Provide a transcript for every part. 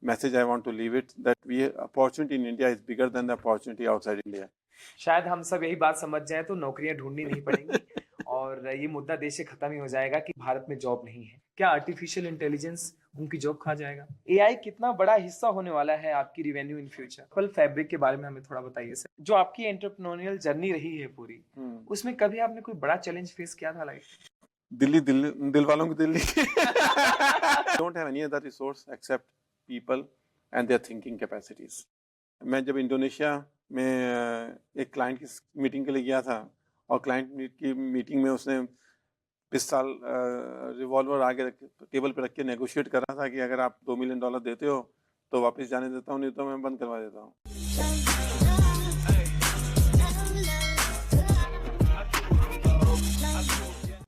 message I want to leave it, that opportunity in India is bigger than the opportunity outside India. शायद हम सब यही बात समझ जाएं तो नौकरियां ढूंढनी नहीं पड़ेंगी और ये मुद्दा देश से खत्म ही हो जाएगा कि भारत में जॉब नहीं है। क्या आर्टिफिशियल इंटेलिजेंस उनकी जॉब खा जाएगा? एआई कितना बड़ा हिस्सा होने वाला है आपकी रिवेन्यू इन फ्यूचर? कल फैब्रिक के बारे में हमें थोड़ा बताइए सर। जो आपकी एंटरप्रेन्योरियल जर्नी रही है पूरी, उसमें कभी आपने कोई बड़ा चैलेंज फेस किया था लाइफ? दिल वालों की Delhi don't have any other resource except people and their thinking capacities. मैं जब इंडोनेशिया में एक क्लाइंट की मीटिंग के लिए गया था और क्लाइंट की मीटिंग में उसने पिस्तौल रिवॉल्वर आगे टेबल पे रख के नेगोशिएट कर रहा था कि अगर आप $2 मिलियन देते हो तो वापस जाने देता हूँ, नहीं तो मैं बंद करवा देता हूँ।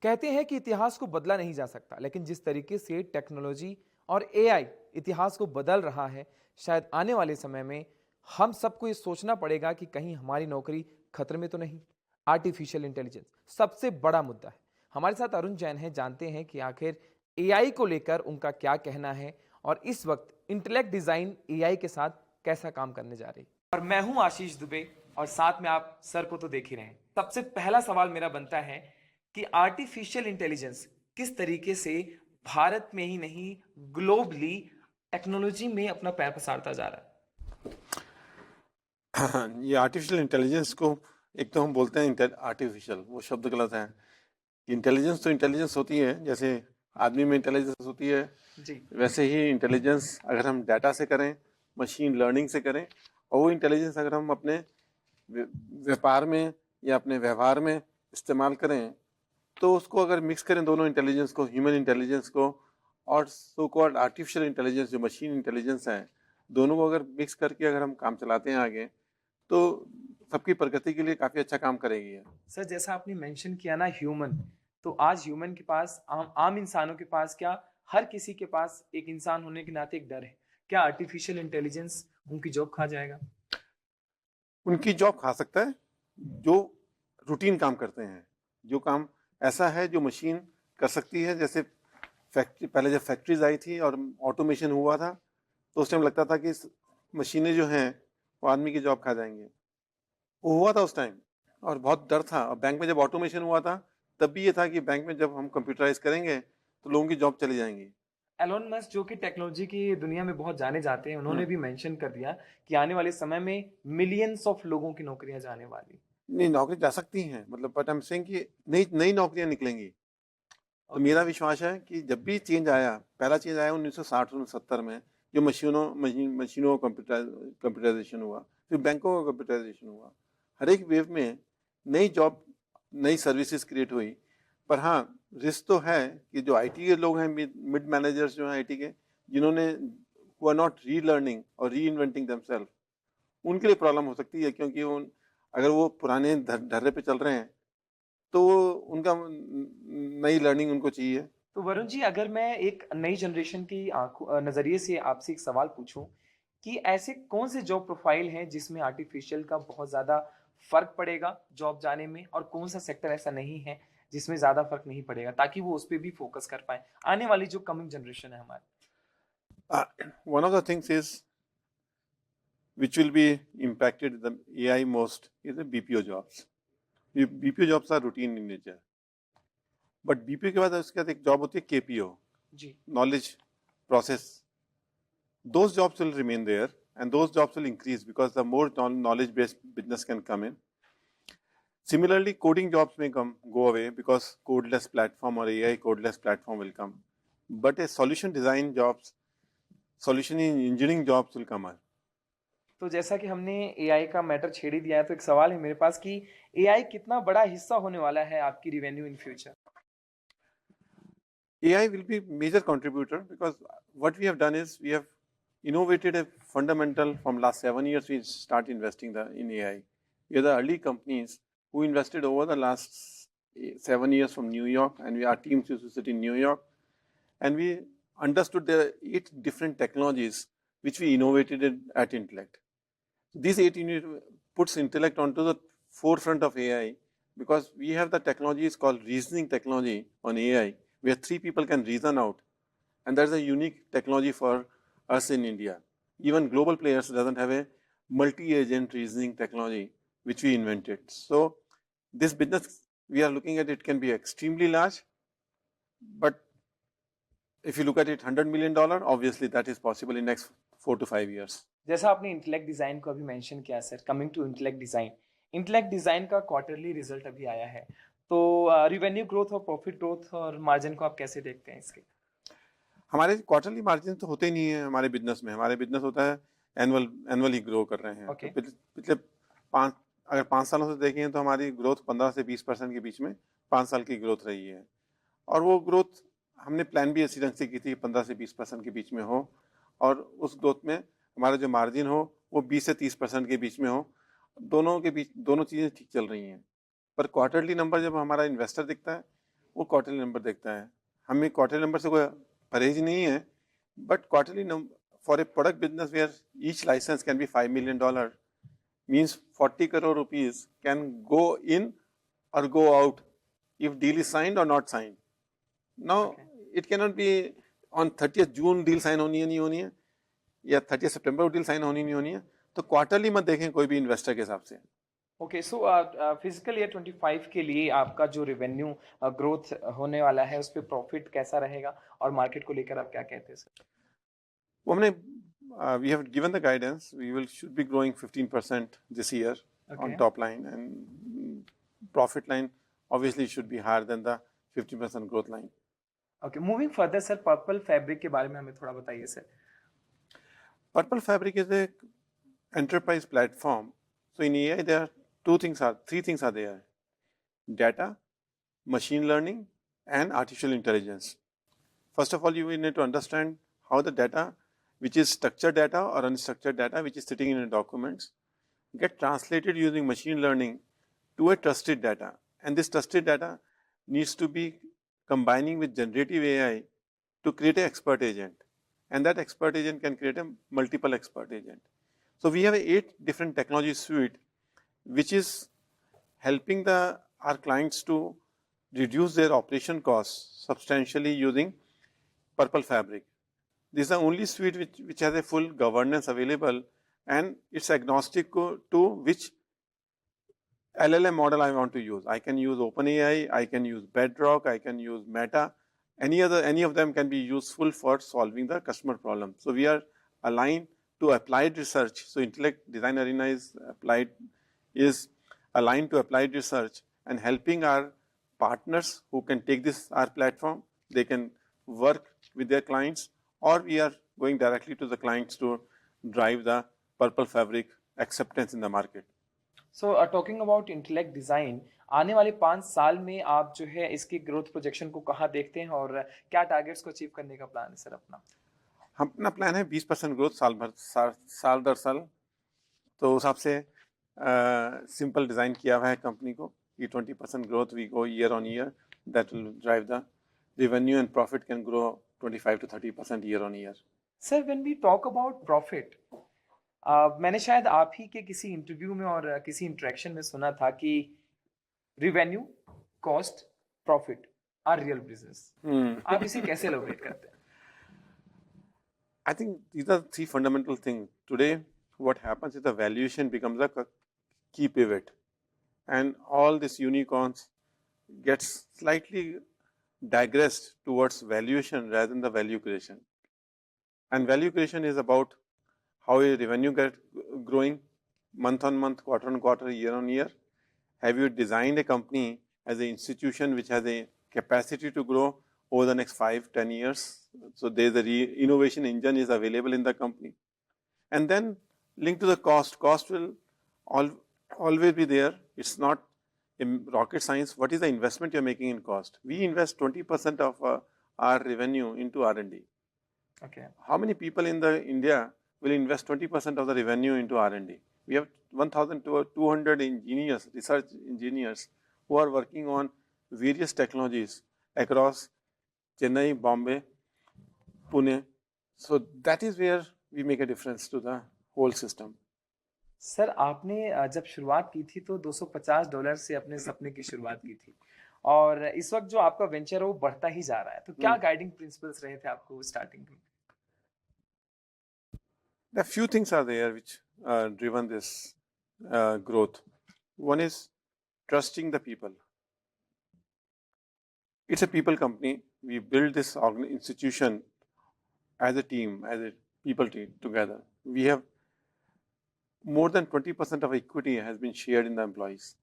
कहते हैं कि इतिहास को बदला नहीं जा सकता, लेकिन जिस तरीके से टेक्नोलॉजी और एआई इतिहास को बदल रहा है, शायद आने वाले समय में हम सबको ये सोचना पड़ेगा कि कहीं हमारी नौकरी खतरे में तो नहीं। आर्टिफिशियल इंटेलिजेंस सबसे बड़ा मुद्दा है। हमारे साथ अरुण जैन हैं, जानते हैं कि आखिर एआई को लेकर उनका क्या कहना है और इस वक्त इंटेलेक्ट डिजाइन एआई के साथ कैसा काम करने जा रही है। और मैं हूं आशीष दुबे और साथ में आप सर को तो देख ही रहे हैं। सबसे पहला सवाल मेरा बनता है कि आर्टिफिशियल इंटेलिजेंस किस तरीके से भारत में ही नहीं ग्लोबली टेक्नोलॉजी में अपना पैर पसारता जा रहा है। ये आर्टिफिशियल इंटेलिजेंस को एक तो हम बोलते हैं आर्टिफिशियल, वो शब्द गलत है। इंटेलिजेंस तो इंटेलिजेंस होती है, जैसे आदमी में इंटेलिजेंस होती है जी, वैसे ही इंटेलिजेंस अगर हम डाटा से करें, मशीन लर्निंग से करें, और वो इंटेलिजेंस अगर हम अपने व्यापार में या अपने व्यवहार में इस्तेमाल करें, तो उसको अगर मिक्स करें दोनों इंटेलिजेंस को, ह्यूमन इंटेलिजेंस को और सो कॉल्ड आर्टिफिशियल इंटेलिजेंस जो मशीन इंटेलिजेंस है, दोनों को अगर मिक्स करके अगर हम काम चलाते हैं आगे, तो सबकी प्रगति के लिए काफ़ी अच्छा काम करेगी। सर जैसा आपने मेंशन किया ना ह्यूमन, तो आज ह्यूमन के पास, आम इंसानों के पास, क्या हर किसी के पास एक इंसान होने के नाते एक डर है, क्या आर्टिफिशियल इंटेलिजेंस उनकी जॉब खा जाएगा? उनकी जॉब खा सकता है जो रूटीन काम करते हैं, जो काम ऐसा है जो मशीन कर सकती है। जैसे फैक्ट्री, पहले जब फैक्ट्रीज आई थी और ऑटोमेशन हुआ था, तो उस टाइम लगता था कि मशीनें जो हैं वो आदमी की जॉब खा जाएंगे। वो हुआ था उस टाइम और बहुत डर था। और बैंक में जब ऑटोमेशन हुआ था तब भी ये था कि बैंक में जब हम कंप्यूटराइज करेंगे तो लोगों की जॉब चली जाएंगी। एलोन मस्क जो कि टेक्नोलॉजी की दुनिया में बहुत जाने जाते हैं, उन्होंने भी मेंशन कर दिया कि आने वाले समय में मिलियंस ऑफ लोगों की नौकरियां जाने वाली। नहीं, नौकरी जा सकती हैं, मतलब बट आई एम सेइंग कि नई नई नौकरियां निकलेंगी। तो मेरा विश्वास है कि जब भी चेंज आया, पहला चेंज आया 1960-70 में, जो मशीनों का कंप्यूटराइजेशन हुआ, फिर बैंकों का कंप्यूटराइजेशन हुआ। हर एक वेव में नई जॉब, नई सर्विसेज क्रिएट हुई। पर हाँ, रिस्क तो है कि जो आईटी के लोग हैं, मिड मैनेजर्स जो हैं आईटी के, जिन्होंने हु आर नॉट रीलर्निंग और री इन्वेंटिंग देमसेल्फ, उनके लिए प्रॉब्लम हो सकती है। क्योंकि अगर वो पुराने ढर्रे पे चल रहे हैं तो उनका नई लर्निंग उनको चाहिए। तो वरुण जी, अगर मैं एक नई जनरेशन की नजरिए से आपसे एक सवाल पूछूं कि ऐसे कौन से जॉब प्रोफाइल हैं जिसमें आर्टिफिशियल का बहुत ज्यादा फर्क पड़ेगा जॉब जाने में, और कौन सा सेक्टर ऐसा नहीं है जिसमें ज्यादा फर्क नहीं पड़ेगा, ताकि वो उस पर भी फोकस कर पाए आने वाली जो कमिंग जनरेशन है हमारी। One of the things is which will be impacted the AI most is the BPO jobs. BPO jobs are routine in nature. But BPO के बाद उसके बाद एक जॉब होती है KPO, ji, knowledge process. Those jobs will remain there and those jobs will increase because the more knowledge based business can come in. Similarly, coding jobs may go away because codeless platform or AI codeless platform will come. But a solution design jobs, solution engineering jobs will come out. तो जैसा कि हमने AI का matter छेड़ ही दिया है, तो एक सवाल है मेरे पास कि एआई कितना बड़ा हिस्सा होने वाला है आपकी revenue in future? AI will be major contributor because what we have done is we have innovated a fundamental. From last 7 years we start investing in AI. We are the early companies who invested over the last 7 years from New York, and our teams used to sit in New York, and we understood there are 8 different technologies which we innovated at Intellect. These 8 puts Intellect onto the forefront of AI because we have the technologies called reasoning technology on AI, where 3 people can reason out, and that's a unique technology for us in India. even global players doesn't have a multi-agent reasoning technology which we invented. So this business we are looking at, it can be extremely large, but if you look at it, $100 million, obviously that is possible in next 4 to 5 years. जैसा आपने intellect design को अभी mention किया sir, coming to Intellect Design का quarterly result अभी आया है, तो रिवेन्यू ग्रोथ और प्रॉफिट ग्रोथ और मार्जिन को आप कैसे देखते हैं इसके? हमारे क्वार्टरली मार्जिन तो होते ही नहीं है हमारे बिजनेस में। हमारे बिजनेस होता है एनुअली ग्रो कर रहे हैं। Okay. तो पिछले अगर 5 सालों से देखें तो हमारी ग्रोथ 15 से 20% के बीच में 5 साल की ग्रोथ रही है, और वो ग्रोथ हमने प्लान भी इसी ढंग से की थी 15 से 20% के बीच में हो, और उस ग्रोथ में हमारा जो मार्जिन हो वो 20 से 30% के बीच में हो। दोनों चीज़ें ठीक चल रही हैं। पर क्वार्टरली नंबर जब हमारा इन्वेस्टर देखता है, वो क्वार्टरली नंबर देखता है। हमें क्वार्टरली नंबर से कोई परहेज नहीं है, but quarterly number for a product business where each licence can be $5 million means 40 crore rupees can go in or go out if deal is signed or not signed. Now it cannot be on 30th June deal sign होनी है नहीं होनी है, या 30th September deal sign होनी नहीं होनी है। तो क्वार्टरली मत देखें कोई भी इन्वेस्टर के हिसाब से। ओके, सो फिजिकल ईयर 25 के लिए आपका जो रेवेन्यू ग्रोथ होने वाला है उस पे प्रॉफिट कैसा रहेगा, और मार्केट को लेकर आप क्या कहते हैं सर? वो हमने we have given the guidance, we should be growing 15% this year on Okay. top line, and profit line obviously should be higher than the 15% growth line. Okay, moving further sir, purple fabric के बारे में हमें थोड़ा बताइए sir. Purple Fabric is a enterprise platform. So in AI, three things are there: data, machine learning, and artificial intelligence. First of all, you will need to understand how the data, which is structured data or unstructured data, which is sitting in the documents, get translated using machine learning to a trusted data. And this trusted data needs to be combining with generative AI to create an expert agent. And that expert agent can create a multiple expert agent. So we have 8 different technology suite, which is helping our clients to reduce their operation costs substantially using Purple Fabric. This is the only suite which has a full governance available, and it's agnostic to which LLM model I want to use. I can use OpenAI, I can use Bedrock, I can use Meta. Any of them can be useful for solving the customer problem. So we are aligned to applied research. So Intellect Design Arena is aligned to applied research and helping our partners who can take our platform. They can work with their clients, or we are going directly to the clients to drive the Purple Fabric acceptance in the market. So talking about intellect design, आने वाले 5 साल में आप जो है इसकी growth projection को कहाँ देखते हैं, और क्या टारगेट्स को अचीव करने का प्लान है सर अपना? अपना प्लान है 20% ग्रोथ साल दर साल। तो उस हिसाब से सिंपल डिज़ाइन किया हुआ है कंपनी को कि 20% growth we go year on year, that will drive the revenue and profit can grow 25 to 30% year on year. Sir when we talk about profit, मैंने शायद आप ही के किसी इंटरव्यू में और किसी इंटरेक्शन में सुना था कि revenue, cost, profit are real business. आप इसे कैसे एलोबरेट करते हैं? I think these are 3 fundamental things. Today, what happens is the valuation becomes a key pivot, and all these unicorns gets slightly digressed towards valuation rather than the value creation. And value creation is about how your revenue gets growing month on month, quarter on quarter, year on year. Have you designed a company as an institution which has a capacity to grow over the next 5-10 years? So there's innovation engine is available in the company. And then linked to the cost. Cost will always be there. It's not rocket science. What is the investment you're making in cost? We invest 20% of our revenue into R&D. Okay. How many people in India will invest 20% of the revenue into R&D? We have 1,200 engineers, research engineers, who are working on various technologies across Chennai, Bombay, Pune. So that is where we make a difference to the whole system. Sir आपने जब शुरुआत की थी तो $250 से अपने सपने की शुरुआत की थी, और इस वक्त जो आपका वेंचर है वो बढ़ता ही जा रहा है, तो क्या गाइडिंग प्रिंसिपल्स रहे थे आपको स्टार्टिंग में? There are few things are there which driven this growth. One is trusting the people. It's a people company. We build this institution as a team, as a people team together. We have more than 20% of equity has been shared in the employees.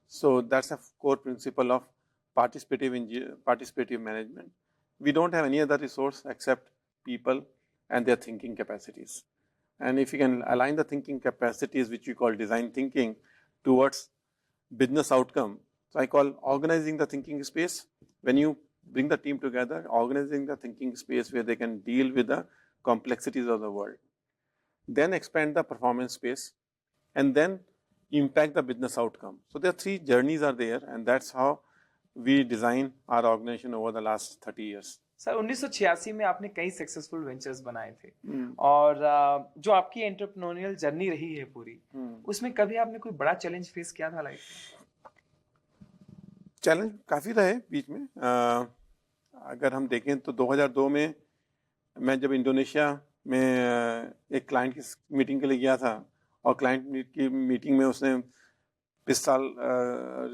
So that's a core principle of participative management. We don't have any other resource except people and their thinking capacities. And if you can align the thinking capacities, which we call design thinking, towards business outcome, so I call organizing the thinking space. When you bring the team together, organizing the thinking space where they can deal with the complexities of the world. Then expand the performance space, and then impact the business outcome. So there are three journeys are there, and that's how we design our organization over the last 30 years. Sir 1986 में आपने कई successful ventures बनाए थे और जो आपकी entrepreneurial journey रही है पूरी, उसमें कभी आपने कोई बड़ा चैलेंज फेस किया था लाइफ में? चैलेंज काफ़ी रहे बीच में। अगर हम देखें तो 2002 में मैं जब इंडोनेशिया में एक क्लाइंट की मीटिंग के लिए गया था, और क्लाइंट की मीटिंग में उसने पिस्टल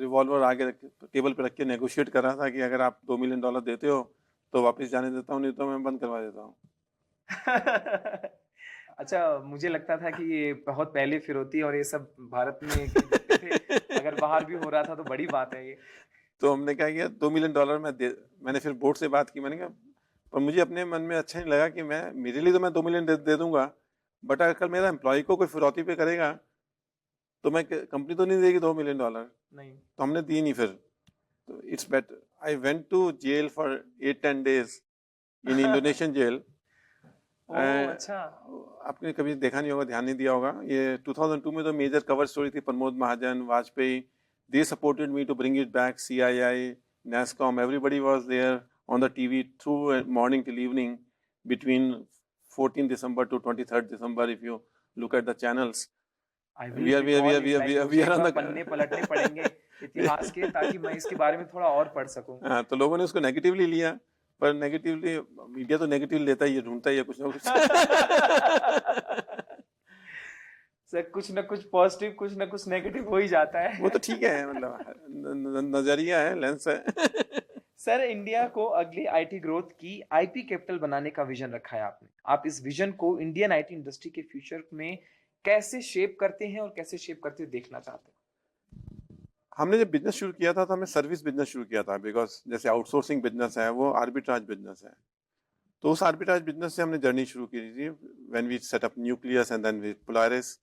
रिवॉल्वर आगे टेबल पर रख के नेगोशिएट कर रहा था कि अगर आप $2 मिलियन देते हो तो वापस जाने देता हूँ, नहीं तो मैं बंद करवा देता हूँ। अच्छा, मुझे लगता था कि ये बहुत पहले फिरौती और ये सब भारत में थे, अगर बाहर भी हो रहा था तो बड़ी बात है ये। तो हमने क्या किया, $2 मिलियन मैंने फिर बोर्ड से बात की। मैंने कहा, पर मुझे अपने मन में अच्छा नहीं लगा कि मेरे लिए तो मैं $2 मिलियन दे दूंगा, बट अगर कल मेरा एम्प्लॉय को कोई फिरौती पे करेगा तो मैं कंपनी तो नहीं देगी $2 मिलियन। नहीं, तो हमने दी नहीं फिर। तो it's better I went to jail for 8-10 days in Indonesian jail. अच्छा। आपने कभी देखा नहीं होगा, ध्यान नहीं दिया होगा, ये 2002 में तो मेजर कवर स्टोरी थी। Pramod Mahajan, Vajpayee, they supported me to bring it back. CII, NASSCOM, everybody was there on the TV through morning till evening between 14 December to 23rd December. If you look at the channels, we are on the पन्ने पलटने पड़ेंगे इतिहास के, ताकि मैं इसके बारे में थोड़ा और पढ़ सकूं। हाँ, तो लोगों ने उसको नेगेटिवली लिया, पर नेगेटिवली मीडिया तो नेगेटिव लेता ही है, ढूंढता ही है कुछ ना कुछ। सर कुछ ना कुछ पॉजिटिव, कुछ ना कुछ नेगेटिव हो ही जाता है। वो तो ठीक है, मतलब नजरिया है, लेंस है। सर, इंडिया को अगली आईटी ग्रोथ की आईपी कैपिटल बनाने का विजन रखा है आपने। आप इस विजन को इंडियन आईटी इंडस्ट्री के फ्यूचर में कैसे शेप करते हैं और कैसे शेप करते हुए देखना चाहते हैं? हमने जब बिजनेस शुरू किया था तो हमने सर्विस बिजनेस शुरू किया था, बिकॉज जैसे आउटसोर्सिंग बिजनेस है वो आर्बिट्राज बिजनेस है। तो उस आर्बिट्राज बिजनेस से हमने जर्नी शुरू की थी when we set up Nucleus and then with Polaris.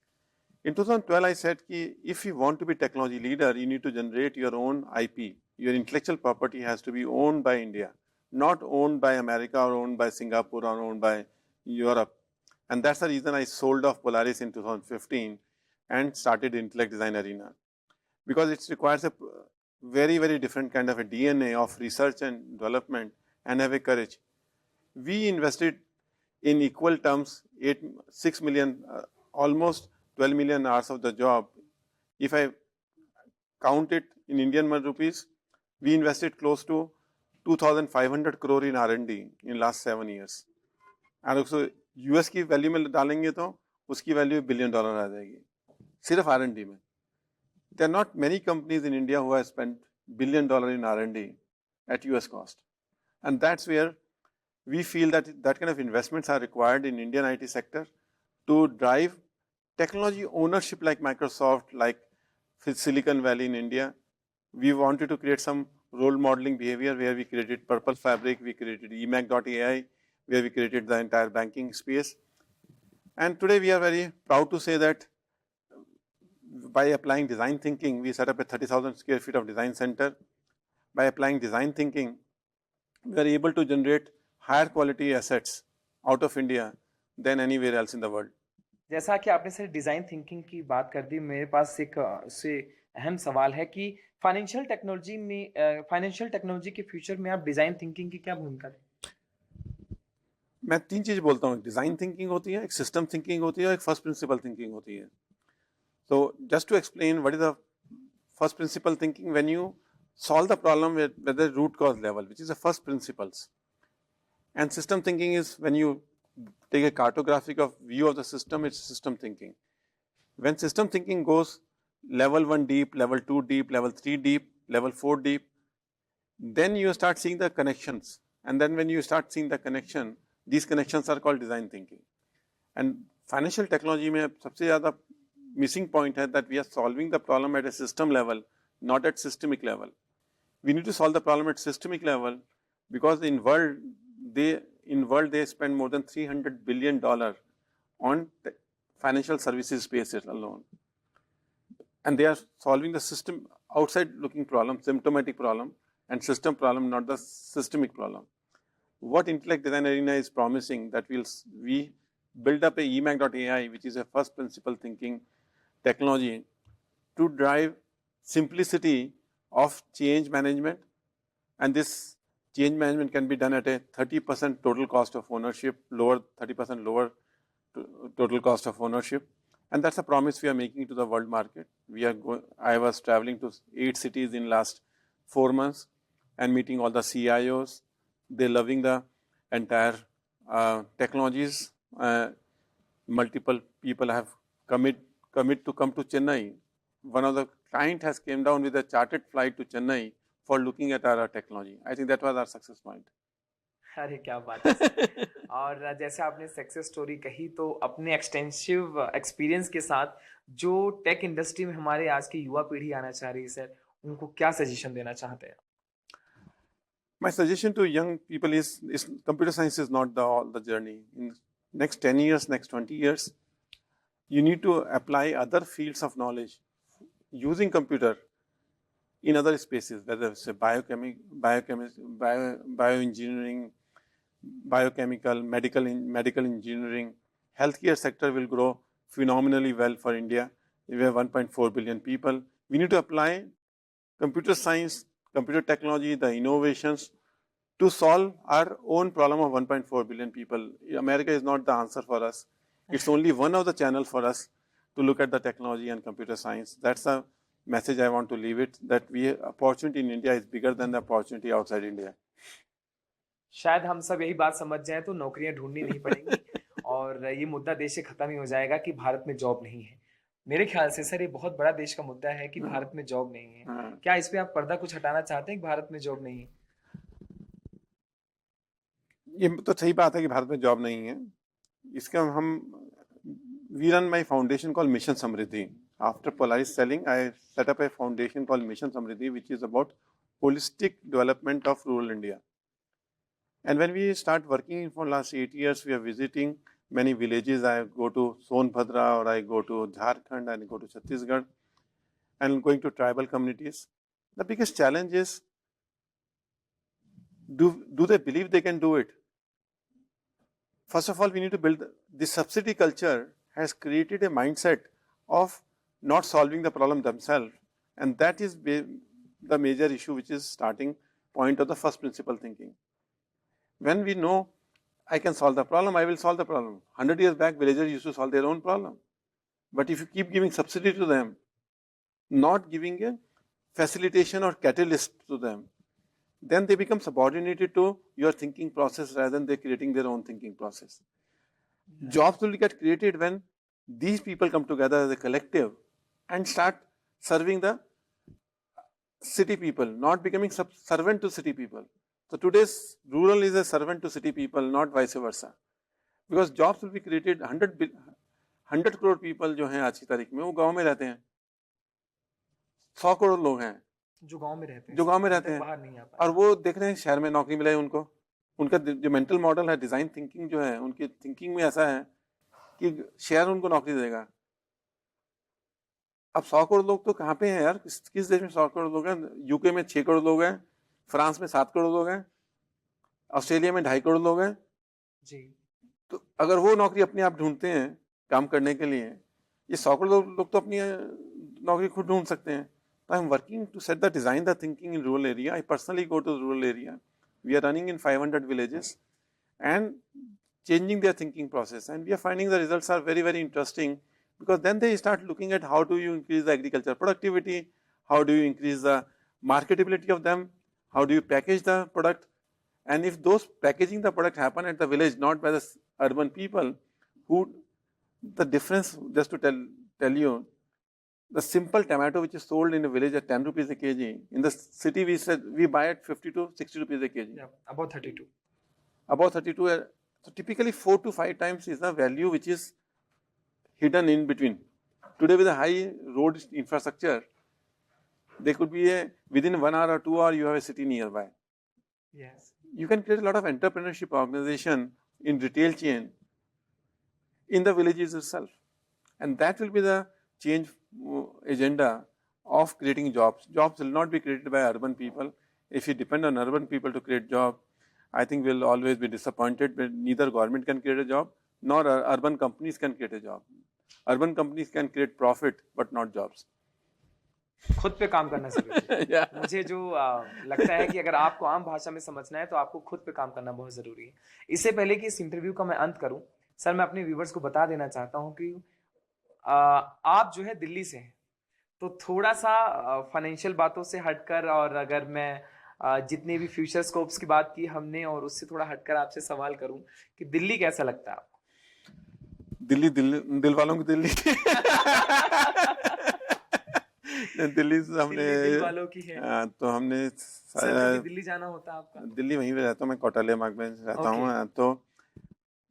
In 2012 I said कि if you want to be technology leader, you need to generate your own IP. Your intellectual property has to be owned by India, not owned by America or owned by Singapore or owned by Europe. And that's the reason I sold off Polaris in 2015 and started Intellect Design Arena, because it requires a very, very different kind of a DNA of research and development and have a courage. We invested in equal terms 6 million, almost 12 million hours of the job. If I count it in Indian rupees, we invested close to 2,500 crore in R&D in last 7 years. And also US की value में डालेंगे तो उसकी value $1 billion आ जाएगी सिर्फ R&D में। There are not many companies in India who have spent $1 billion in R&D at US cost. And that's where we feel that that kind of investments are required in Indian IT sector to drive technology ownership like Microsoft, like Silicon Valley in India. We wanted to create some role modeling behavior where we created Purple Fabric, we created eMAG.ai, where we created the entire banking space. And today we are very proud to say that by applying design thinking, we set up a 30,000 square feet of design center. By applying design thinking, we are able to generate higher quality assets out of India than anywhere else in the world. जैसा कि आपने sir design thinking की बात कर दी, मेरे पास एक उससे अहम सवाल है कि फाइनेंशियल टेक्नोलॉजी के फ्यूचर में आप डिजाइन थिंकिंग की क्या भूमिका दें? मैं 3 चीज बोलता हूँ। डिजाइन थिंकिंग होती है, एक सिस्टम थिंकिंग होती है और एक फर्स्ट प्रिंसिपल थिंकिंग होती है। So just to explain what is the first principle thinking, when you solve the problem at the root cause level, which is the first principles. And system thinking is when you take a cartographic view of the system, it's system thinking. When system thinking goes level 1 deep, level 2 deep, level 3 deep, level 4 deep, then you start seeing the connections. And then when you start seeing the connection, these connections are called design thinking. And financial technology में सबसे ज़्यादा missing point है that we are solving the problem at a system level, not at systemic level. We need to solve the problem at systemic level because in world they spend more than $300 billion on financial services space alone. And they are solving the system outside looking problem, symptomatic problem, and system problem, not the systemic problem. What Intellect Design Arena is promising that we build up a eMAG.ai, which is a first principle thinking technology to drive simplicity of change management, and this change management can be done at a 30% total cost of ownership, 30% lower total cost of ownership, and that's a promise we are making to the world market. I was traveling to 8 cities in last 4 months and meeting all the CIOs. They're loving the entire technologies. Multiple people have commit to come to Chennai. One of the client has came down with a chartered flight to Chennai for looking at our technology. I think that was our success point. अरे क्या बात है और जैसे आपने success story कही तो अपने एक्सटेंसिव एक्सपीरियंस के साथ जो टेक इंडस्ट्री में हमारे आज की युवा पीढ़ी आना चाह रही है सर, उनको क्या सजेशन देना चाहते हैं? My suggestion to young people is computer science is not all the journey. In next 10 years, next 20 years, you need to apply other fields of knowledge using computer in other spaces, whether it's bioengineering, biochemical, medical engineering. Healthcare sector will grow phenomenally well for India. We have 1.4 billion people. We need to apply computer science, computer technology, the innovations to solve our own problem of 1.4 billion people. America is not the answer for us. It's only one of the channels for us to look at the technology and computer science. That's the message I want to leave it, that opportunity in India is bigger than the opportunity outside India. शायद हम सब यही बात समझ जाएं तो नौकरियां ढूंढनी नहीं पड़ेंगी और ये मुद्दा देश से खत्म ही हो जाएगा कि भारत में जॉब नहीं है। मेरे ख्याल से सर ये बहुत बड़ा देश का मुद्दा है कि भारत में जॉब नहीं है। क्या इस पे आप पर्दा कुछ हटाना चाहते हैं कि भारत में जॉब नहीं है? ये तो सही बात है कि भारत में जॉब नहीं है। इसका हम we run my foundation called Mission Samriddhi. After Polaris selling, I set up a foundation called Mission Samriddhi, which is about holistic development of rural India. And when we start working for last 8 years, we are visiting many villages. I go to Sonbhadra or I go to Jharkhand and I go to Chhattisgarh and going to tribal communities. The biggest challenge is, do they believe they can do it? First of all, we need to build this subsidy culture has created a mindset of not solving the problem themselves, and that is the major issue, which is starting point of the first principle thinking. When we know I can solve the problem, I will solve the problem. 100 years back, villagers used to solve their own problem. But if you keep giving subsidy to them, not giving a facilitation or catalyst to them, then they become subordinated to your thinking process rather than they creating their own thinking process. Jobs will get created when these people come together as a collective and start serving the city people, not becoming servant to city people. So today's rural is a servant to city people, not vice versa. Because jobs will be created, 100 crore people जो हैं आज की तारीख में वो गांव में रहते हैं, 100 करोड़ लोग हैं जो गांव में रहते हैं, बाहर नहीं आ पाए, और वो देख रहे हैं शहर में नौकरी मिले उनको। उनका जो मेंटल मॉडल है, डिजाइन थिंकिंग जो है, उनकी थिंकिंग में ऐसा है कि शहर उनको नौकरी देगा। अब 100 करोड़ लोग तो कहाँ पे हैं यार? किस देश में 100 करोड़ लोग हैं? यूके में 6 करोड़ लोग हैं, फ्रांस में 7 करोड़ लोग हैं, ऑस्ट्रेलिया में 2.5 करोड़ लोग हैं जी। तो अगर वो नौकरी अपने आप ढूंढते हैं काम करने के लिए, ये 100 करोड़ लोग तो अपनी नौकरी खुद ढूंढ सकते हैं। I am working to set the design the thinking in rural area. I personally go to the rural area. We are running in 500 villages and changing their thinking process, and we are finding the results are very, very interesting, because then they start looking at how do you increase the agriculture productivity, how do you increase the marketability of them, how do you package the product, And if those packaging the product happen at the village, not by the urban people, who the difference, just to tell you, the simple tomato which is sold in a village at 10 rupees a kg, in the city we buy at 50 to 60 rupees a kg. Yeah, about 32. About 32. So typically 4 to 5 times is the value which is hidden in between. Today with a high road infrastructure, there could be within 1 hour or 2 hours you have a city nearby. Yes. You can create a lot of entrepreneurship organization in retail chain in the villages itself. And that will be the change agenda of creating jobs. Jobs will not be created by urban people. If you depend on urban people to create jobs, I think we'll always be disappointed. But neither government can create a job, nor urban companies can create a job. Urban companies can create profit, but not jobs. खुद पे काम करना जरूरी है। Yeah. मुझे जो लगता है कि अगर आपको आम भाषा में समझना है तो आपको खुद पे काम करना बहुत जरूरी है। इससे पहले कि इस इंटरव्यू का मैं अंत करूं, सर मैं अपने व्यूवर्स को बता देना चाहता हूं कि आप जो है दिल्ली से हैं, तो थोड़ा सा फाइनेंशियल बातों से हटकर, और अगर मैं जितने भी फ्यूचर स्कोप्स की बात की हमने और उससे थोड़ा हटकर आपसे सवाल करूं कि दिल्ली कैसा लगता है आपको? दिल्ली दिल वालों की दिल्ली दिल्ली से हमने दिल वालों की है। तो हमने सर कभी दिल्ली जाना होता है आपका? दिल्ली वहीं पे रहता हूँ मैं, कौटालिया मार्ग में रहता हूँ। तो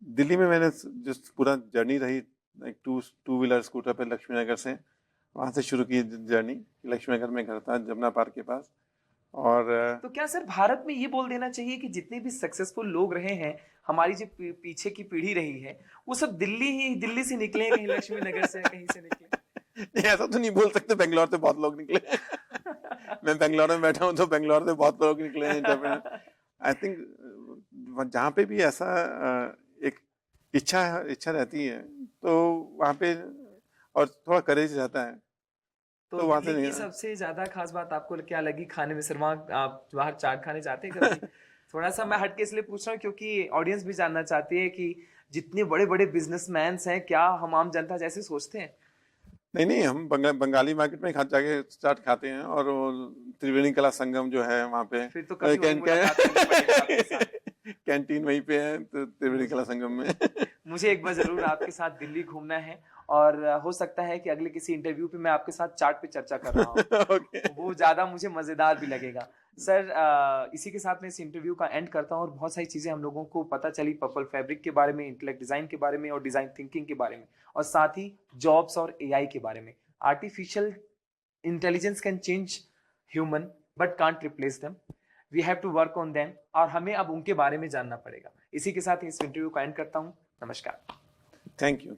दिल्ली में मैंने जो पूरा जर्नी रही, एक टू व्हीलर स्कूटर पे लक्ष्मी नगर से, वहाँ से शुरू की जर्नी। लक्ष्मी नगर में घर था, जमुना पार्क के पास। और तो क्या सर भारत में ये बोल देना चाहिए कि जितने भी सक्सेसफुल लोग रहे हैं, हमारी जो पीछे की पीढ़ी रही है, वो सब दिल्ली से निकले, कहीं लक्ष्मी नगर से कहीं से निकले? नहीं, ऐसा तो नहीं बोल सकते। बेंगलोर से बहुत लोग निकले मैं बेंगलोर में बैठा हूँ तो बेंगलोर से बहुत लोग निकले हैं। आई थिंक जहाँ पे भी ऐसा एक इच्छा रहती है तो वहाँ पे, और थोड़ा करेज रहता है, तो वहाँ से सबसे ज्यादा खास बात आपको क्या लगी खाने में? सर वहाँ आप बाहर चाट खाने जाते हैं कभी? थोड़ा सा मैं हटके इसलिए पूछ रहा हूँ क्योंकि ऑडियंस भी जानना चाहती है कि जितने बड़े बड़े बिजनेसमैन हैं, क्या हम आम जनता जैसे सोचते हैं? नहीं, हम बंगाली मार्केट में जाके चाट खाते हैं, और त्रिवेणी कला संगम जो है वहाँ पे, फिर तो कभी कैंटीन वहीं पे है, तो त्रिवेणी कला संगम में मुझे एक बार जरूर आपके साथ दिल्ली घूमना है, और हो सकता है कि अगले किसी इंटरव्यू पे मैं आपके साथ चाट पे चर्चा कर रहा हूँ। okay. वो ज्यादा मुझे मजेदार भी लगेगा। सर इसी के साथ मैं इस इंटरव्यू का एंड करता हूँ, और बहुत सारी चीजें हम लोगों को पता चली पर्पल फैब्रिक के बारे में, इंटेलेक्ट डिजाइन के बारे में, और डिजाइन थिंकिंग के बारे में, और साथ ही जॉब्स और एआई के बारे में। Artificial intelligence can change human but can't replace them, we have to work on them, और हमें अब उनके बारे में जानना पड़ेगा। इसी के साथ इस इंटरव्यू का एंड करता हूँ। नमस्कार। Thank you.